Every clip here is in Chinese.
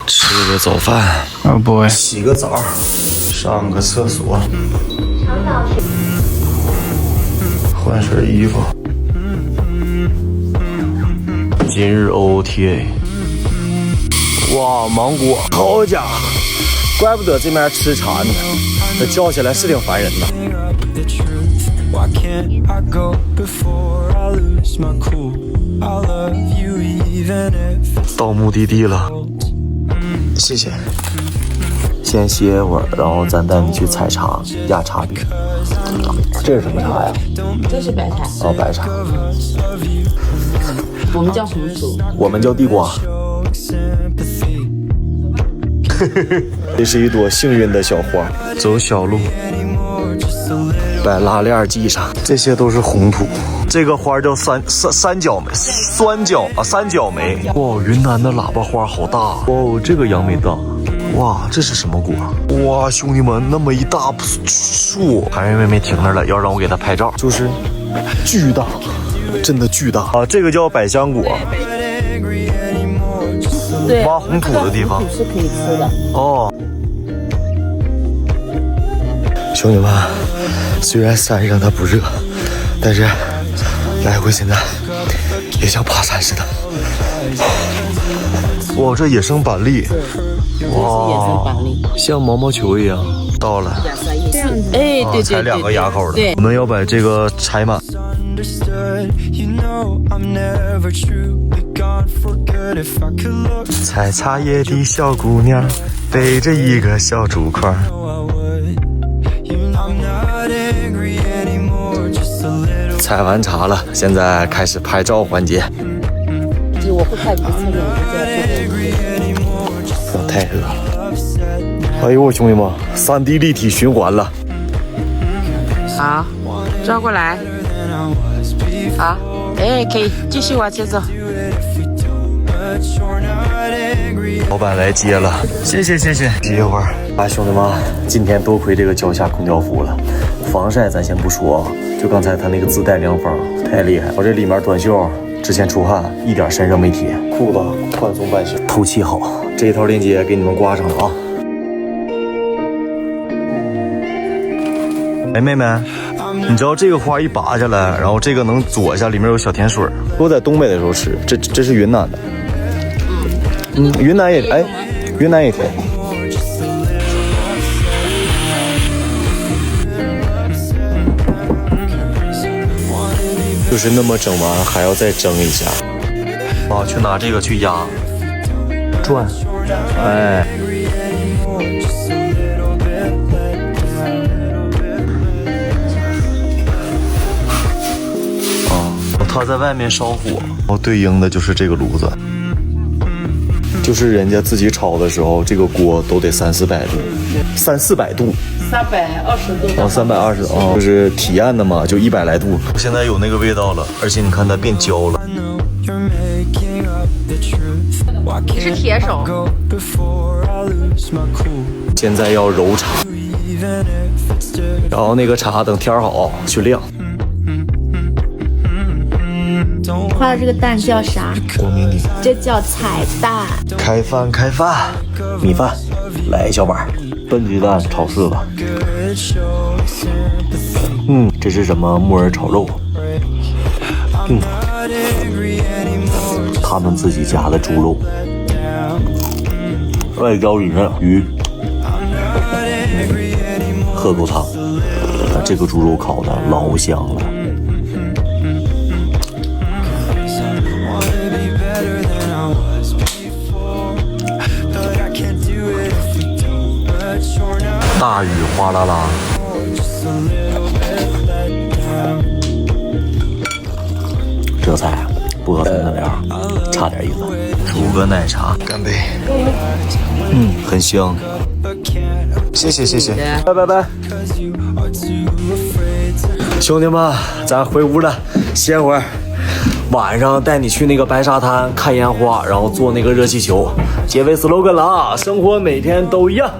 吃个早饭，哦不，洗个澡，上个厕所，换身衣服。今日 OOTA。哇，芒果，好家伙，怪不得这面吃馋呢，这叫起来是挺烦人的。到目的地了，谢谢。先歇会儿，然后咱带你去采茶压茶饼。这是什么茶呀？这是白茶。哦，白茶。我们叫红薯，我们叫地瓜。这是一朵幸运的小花，走小路，把拉链系上，这些都是红土。这个花叫三角梅，三角梅。哇，云南的喇叭花好大。哇，这个杨梅大。哇，这是什么果？哇，兄弟们，那么一大树。韩瑞妹妹停那儿了，要让我给她拍照，就是巨大，真的巨大啊！这个叫百香果。对，挖红土的地方是可以吃的。哦，兄弟们，虽然山上它不热，但是来回现在也像爬山似的。哇，这野生板栗，哇，野生板栗，像毛毛球一样。到了，这样子，哎，对，才2个牙口的。对，我们要把这个采满。采茶叶的小姑娘背着一个小竹筐。采完茶了，现在开始拍照环节。我不太怕这个，不要太热了。哎呦，兄弟们，3D 立体循环了。好，转过来。好，哎，可以继续往前走。老板来接了，谢谢。歇一会儿。哎，兄弟们，今天多亏这个脚下空调服了，防晒咱先不说，就刚才他那个自带凉风太厉害。我这里面短袖之前出汗，一点身上没贴，裤子宽松半袖，透气好。这一套链接给你们挂上了啊。哎，妹妹，你知道这个花一拔下来，然后这个能左一下，里面有小甜水。我在东北的时候吃，这是云南的。云南也云南也甜。就是那么整完，还要再蒸一下。啊，去拿这个去压，转，哎。它在外面烧火，然后对应的就是这个炉子，就是人家自己炒的时候，这个锅都得300-400度，300-400度，320度，哦，320哦，就是体验的嘛，就100来度。现在有那个味道了，而且你看它变焦了。你是铁手。现在要揉茶，然后那个茶等天好去晾。画的这个蛋叫啥？光明顶。这叫彩蛋。开饭，米饭，来一小碗，笨鸡蛋炒柿子。这是什么？木耳炒肉。他们自己家的猪肉。外焦里面鱼。喝口汤。这个猪肉烤的老香了。大雨哗啦啦，这菜薄粉的料，差点意思。煮个奶茶，干杯。很香。谢谢，拜。兄弟们，咱回屋了，歇会儿。晚上带你去那个白沙滩看烟花，然后坐那个热气球。结尾 slogan 了啊！生活每天都一样。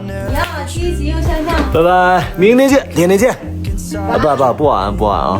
积极又向上。拜拜，明天见，天天见。不晚安啊。